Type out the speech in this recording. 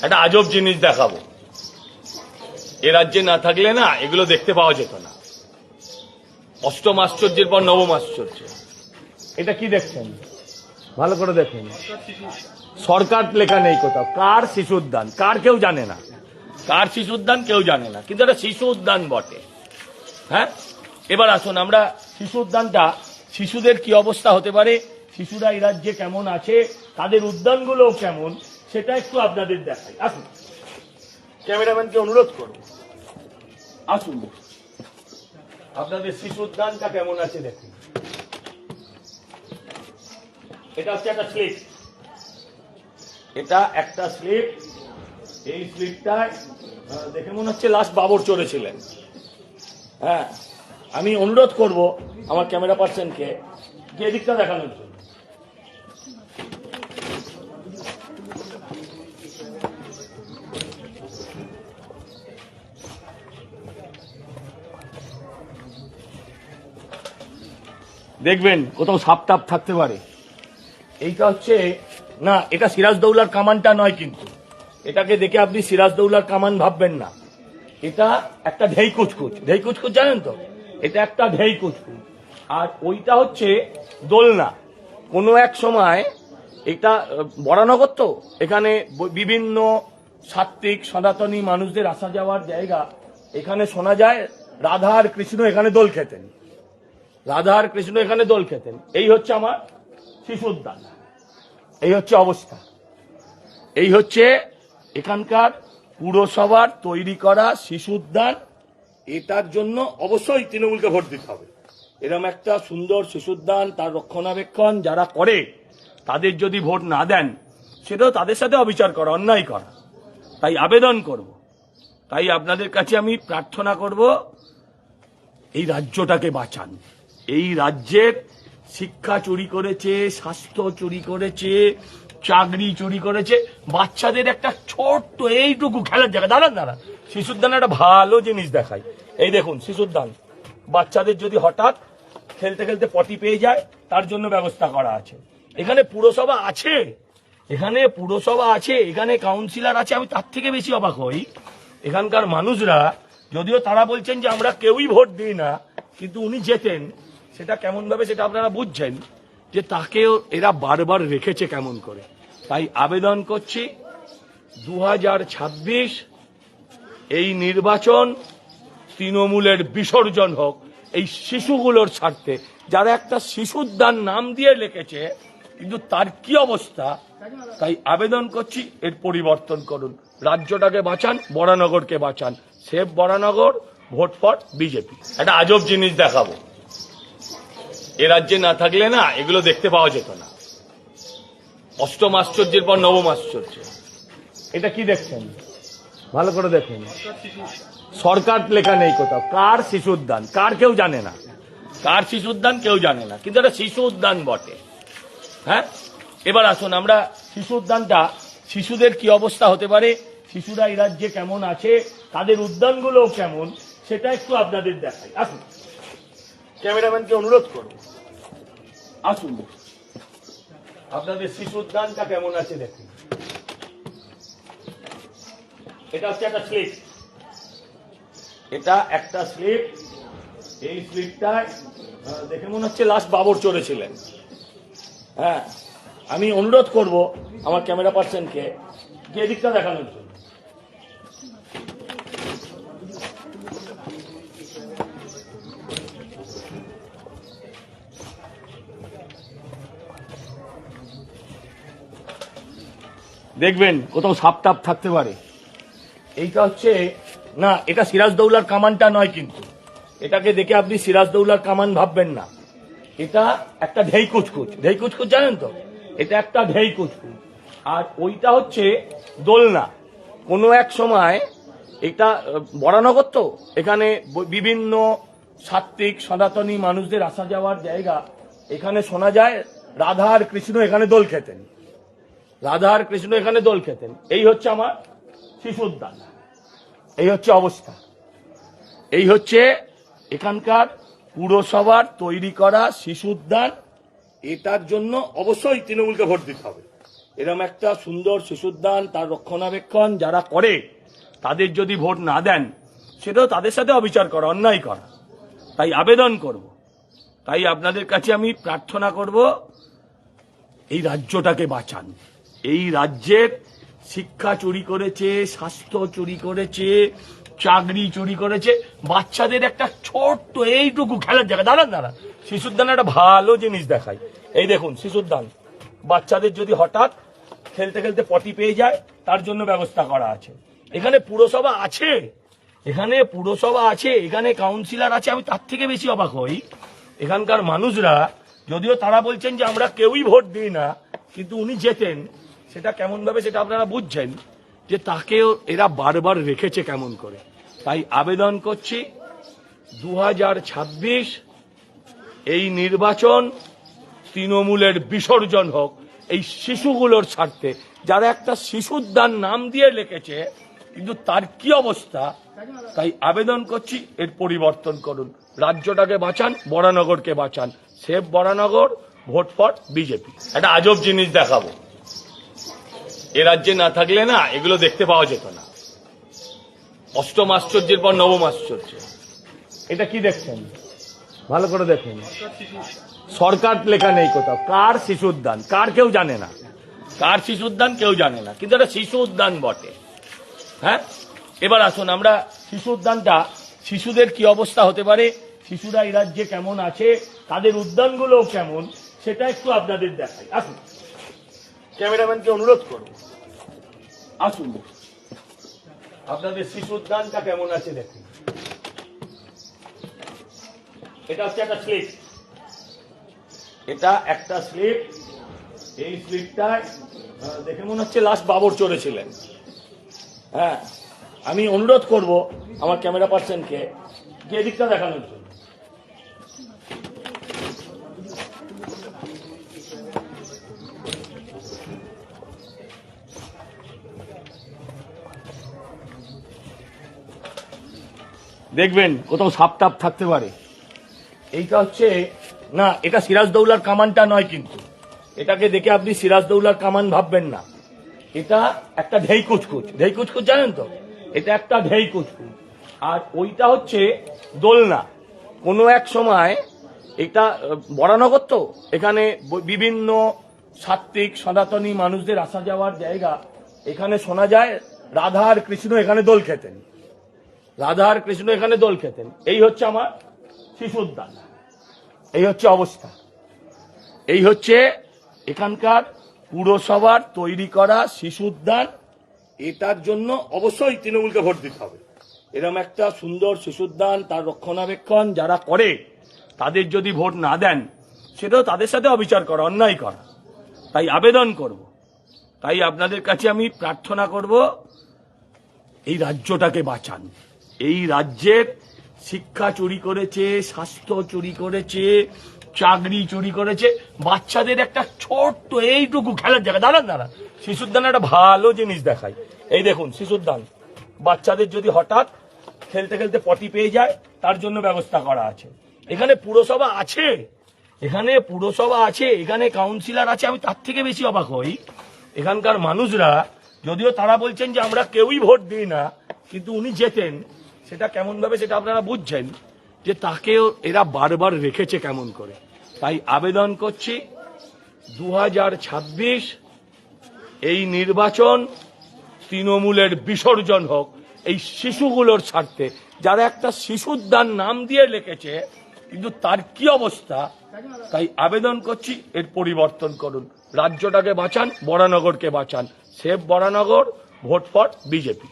একটা আজব জিনিস দেখাবো। এ রাজ্যে না থাকলে না এগুলো দেখতে পাওয়া যেত না। অষ্টম আশ্চর্যের পর নবম আশ্চর্য। এটা কি দেখছেন? ভালো করে দেখুন। সরকার লেখা নেই কোথাও। কার শিশু উদ্যান? কার কেউ জানে না। কার শিশু উদ্যান কেউ জানে না, কিন্তু এটা শিশু উদ্যান বটে। হ্যাঁ, এবার আসুন আমরা শিশু উদ্যানটা, শিশুদের কি অবস্থা হতে পারে, শিশুরা এই রাজ্যে কেমন আছে, তাদের উদ্যানগুলো কেমন, সেটা একটু আপনাদের দেখাই। আসুন, ক্যামেরাম্যানকে অনুরোধ করব, আসুন আপনাদের শিশু উদ্যানটা কেমন আছে দেখুন। এটা হচ্ছে একটা স্লিপ, এটা একটা স্লিপ। এই স্লিপটায় দেখে মনে হচ্ছে লাস্ট বাবর চড়েছিলেন। হ্যাঁ, আমি অনুরোধ করব আমার ক্যামেরা পার্সনকে যে এদিকটা দেখানোর জন্য। দেখবেন কোথাও সাপ টাপ থাকতে পারে। এইটা হচ্ছে না, এটা সিরাজদৌলার কামানটা নয়, কিন্তু এটাকে দেখে আপনি সিরাজদৌলার কামান ভাববেন না। এটা একটা ঢেই কুচকুচ। ঢেই কুচকুচ জানেন তো? এটা একটা ঢেই কুচকুচ। আর ওইটা হচ্ছে দোলনা। কোনো এক সময় এটা বরানগর, তো এখানে বিভিন্ন সাত্ত্বিক সনাতনী মানুষদের আসা যাওয়ার জায়গা। এখানে শোনা যায় রাধা আর কৃষ্ণ এখানে দোল খেতেন। রাধা আর কৃষ্ণ এখানে দোল খেতেন। এই হচ্ছে আমার শিশু উদ্যান। এই হচ্ছে অবস্থা। এই হচ্ছে এখানকার পুরসভার তৈরি করা শিশু উদ্যান। এটার জন্য অবশ্যই তৃণমূলকে ভোট দিতে হবে। এরকম একটা সুন্দর শিশু উদ্যান, তার রক্ষণাবেক্ষণ যারা করে, তাদের যদি ভোট না দেন, সেটাও তাদের সাথে অবিচার করা, অন্যায় করা। তাই আবেদন করব, তাই আপনাদের কাছে আমি প্রার্থনা করব, এই রাজ্যটাকে বাঁচান। এই রাজ্যের শিক্ষা চুরি করেছে, স্বাস্থ্য চুরি করেছে, চাকরি চুরি করেছে। বাচ্চাদের একটা ছোট্ট এইটুকু খেলার জায়গা, দাঁড়ান শিশুদ্যানে একটা ভালো জিনিস দেখাই। এই দেখুন শিশুদ্যান, বাচ্চাদের যদি হঠাৎ খেলতে খেলতে পটি পেয়ে যায়, তার জন্য ব্যবস্থা করা আছে। এখানে পুরসভা আছে, এখানে কাউন্সিলর আছে। আমি তার থেকে বেশি অবাক হই, এখানকার মানুষরা, যদিও তারা বলছেন যে আমরা কেউই ভোট দিই না, কিন্তু উনি যেতেন, সেটা কেমন ভাবে সেটা আপনারা বুঝছেন, যে তাকেও এরা বারবার রেখেছে কেমন করে। তাই আবেদন করছি, 2026 এই নির্বাচন তৃণমূলের বিসর্জন হোক এই শিশুগুলোর স্বার্থে। যারা একটা শিশুদ্যান নাম দিয়ে লিখেছে, কিন্তু তার কি অবস্থা। তাই আবেদন করছি, এর পরিবর্তন করুন। রাজ্যটাকে বাঁচান, বরানগরকে বাঁচান। Save Baranagar, vote for BJP. একটা আজব জিনিস দেখাবো। এ রাজ্যে না থাকলে না এগুলো দেখতে পাওয়া যেত না। অষ্টম আশ্চর্যের পর নবম আশ্চর্য। এটা কি দেখছেন? ভালো করে দেখুন। সরকার লেখা নেই কোথাও। কার শিশু উদ্যান? কার কেউ জানে না। কার শিশু উদ্যান কেউ জানে না, কিন্তু এটা শিশু উদ্যান বটে। হ্যাঁ, এবার আসুন আমরা শিশু উদ্যানটা, শিশুদের কি অবস্থা হতে পারে, শিশুরা এই রাজ্যে কেমন আছে, তাদের উদ্যানগুলো কেমন, সেটা একটু আপনাদের দেখাই। আসুন, ক্যামেরাম্যানকে অনুরোধ করব, আসুন আপনাদের শিশু উদ্যানটা কেমন আছে দেখুন। এটা হচ্ছে একটা স্লিপ, এটা একটা স্লিপ। এই স্লিপটায় দেখে মনে হচ্ছে লাস্ট বাবর চড়েছিলেন। হ্যাঁ, আমি অনুরোধ করব আমার ক্যামেরা পার্সনকে যে এদিকটা দেখানোর জন্য। দেখবেন কোথাও সাপ টাপ থাকতে পারে। এইটা হচ্ছে না, এটা সিরাজদৌলার কামানটা নয়, কিন্তু এটাকে দেখে আপনি সিরাজদৌলার কামান ভাববেন না। এটা একটা ঢেই কুচকুচ। ঢেই কুচকুচ জানেন তো? এটা একটা ঢেই কুচকুচ। আর ওইটা হচ্ছে দোলনা। কোনো এক সময় এটা বরানগর, তো এখানে বিভিন্ন সাত্ত্বিক সনাতনী মানুষদের আসা যাওয়ার জায়গা। এখানে শোনা যায় রাধা আর কৃষ্ণ এখানে দোল খেতেন। রাধা আর কৃষ্ণ এখানে দোল খেতেন। এই হচ্ছে আমার শিশু উদ্যান। এই হচ্ছে অবস্থা। এই হচ্ছে এখানকার পুরসভার তৈরি করা শিশু উদ্যান। এটার জন্য অবশ্যই তৃণমূলকে ভোট দিতে হবে। এরকম একটা সুন্দর শিশুদ্যান তার রক্ষণাবেক্ষণ যারা করে তাদের যদি ভোট না দেন সেটাও তাদের সাথে অবিচার করা, অন্যায় করা। তাই আবেদন করব, তাই আপনাদের কাছে আমি প্রার্থনা করব, এই রাজ্যটাকে বাঁচান। এই রাজ্যের শিক্ষা চুরি করেছে, স্বাস্থ্য চুরি করেছে, চাকরি চুরি করেছে, বাচ্চাদের একটা ছোট্ট এইটুকু খেলার জায়গা। দাঁড়ান, শিশুদ্যান একটা ভালো জিনিস দেখায়। এই দেখুন শিশুদ্যান, বাচ্চাদের যদি হঠাৎ খেলতে খেলতে পটি পেয়ে যায় তার জন্য ব্যবস্থা করা আছে। এখানে পুরসভা আছে, এখানে কাউন্সিলর আছে। আমি তার থেকে বেশি অবাক হই, এখানকার মানুষরা, যদিও তারা বলছেন যে আমরা কেউই ভোট দিই না, কিন্তু উনি যেতেন, সেটা কেমন ভাবে সেটা আপনারা বুঝছেন যে তাকেও এরা বারবার রেখেছে কেমন করে। তাই আবেদন করছি 2026 এই নির্বাচন তৃণমূলের বিসর্জন হোক এই শিশুগুলোর স্বার্থে। যারা একটা শিশুদ্যান নাম দিয়ে লিখেছে, কিন্তু তার কি অবস্থা, তাই আবেদন করছি এর পরিবর্তন করুন। রাজ্যটাকে বাঁচান, বরানগরকে বাঁচান। Save Baranagar, vote for BJP. একটা আজব জিনিস দেখাবো, এ রাজ্যে না থাকলে না এগুলো দেখতে পাওয়া যেত না। অষ্টম আশ্চর্যের পর নবম আশ্চর্য। এটা কি দেখছেন, ভালো করে দেখুন। সরকার লেখা নেই কোথাও। কার শিশু উদ্যান, কার কেউ জানে না, কার শিশু উদ্যান কেউ জানে না, কিন্তু এটা শিশু উদ্যান বটে। হ্যাঁ, এবার আসুন আমরা শিশু উদ্যানটা, শিশুদের কি অবস্থা হতে পারে, শিশুরা এই রাজ্যে কেমন আছে, তাদের উদ্যানগুলো কেমন, সেটা একটু আপনাদের দেখাই। আসুন, ক্যামেরাম্যানকে অনুরোধ করব, আসুন আপনাদের শিশু উদ্যানটা কেমন আছে দেখুন। এটা হচ্ছে একটা স্লিপ, এটা একটা স্লিপ। এই স্লিপটায় দেখে মনে হচ্ছে লাস্ট বাবর চড়েছিলেন। হ্যাঁ, আমি অনুরোধ করব আমার ক্যামেরা পার্সনকে যে দিকটা দেখানোর জন্য। দেখবেন কোথাও সাপ টাপ থাকতে পারে। এইটা হচ্ছে না, এটা সিরাজদৌলার কামানটা নয়, কিন্তু এটাকে দেখে আপনি সিরাজদৌলার কামান ভাববেন না। এটা একটা ঢেই কুচকুচ জানেন তো, এটা একটা ঢেই কুচকুচ। আর ওইটা হচ্ছে দোলনা। কোনো এক সময় এটা বরানগর, তো এখানে বিভিন্ন সাত্ত্বিক সনাতনী মানুষদের আসা যাওয়ার জায়গা। এখানে শোনা যায় রাধা আর কৃষ্ণ এখানে দোল খেতেন, এই হচ্ছে আমার শিশু উদ্যান, এই হচ্ছে অবস্থা, এই হচ্ছে এখানকার পুরসভার তৈরি করা শিশু উদ্যান। এটার জন্য অবশ্যই তৃণমূলকে ভোট দিতে হবে। এরকম একটা সুন্দর শিশু উদ্যান তার রক্ষণাবেক্ষণ যারা করে তাদের যদি ভোট না দেন সেটাও তাদের সাথে অবিচার করা, অন্যায় করা। তাই আবেদন করব, তাই আপনাদের কাছে আমি প্রার্থনা করব, এই রাজ্যটাকে বাঁচান। এই রাজ্যের শিক্ষা চুরি করেছে, স্বাস্থ্য চুরি করেছে, চাকরি চুরি করেছে, বাচ্চাদের একটা ছোট্ট এইটুকু খেলার জায়গা। দাঁড়ান, শিশুদ্যান একটা ভালো জিনিস দেখায়। এই দেখুন শিশুদ্যান, বাচ্চাদের যদি হঠাৎ খেলতে খেলতে পটি পেয়ে যায় তার জন্য ব্যবস্থা করা আছে। এখানে পুরসভা আছে, এখানে কাউন্সিলর আছে। আমি তার থেকে বেশি অবাক হই, এখানকার মানুষরা, যদিও তারা বলছেন যে আমরা কেউই ভোট দিই না, কিন্তু উনি যেতেন, সেটা কেমন ভাবে সেটা আপনারা বুঝছেন যে তাকেও এরা বারবার রেখেছে কেমন করে। তাই আবেদন করছি 2026 এই নির্বাচন তৃণমূলের বিসর্জন হোক এই শিশুগুলোর স্বার্থে। যারা একটা শিশুদ্যান নাম দিয়ে লিখেছে, কিন্তু তার কি অবস্থা, তাই আবেদন করছি এর পরিবর্তন করুন। রাজ্যটাকে বাঁচান, বরানগরকে বাঁচান। Save Baranagar, vote for BJP.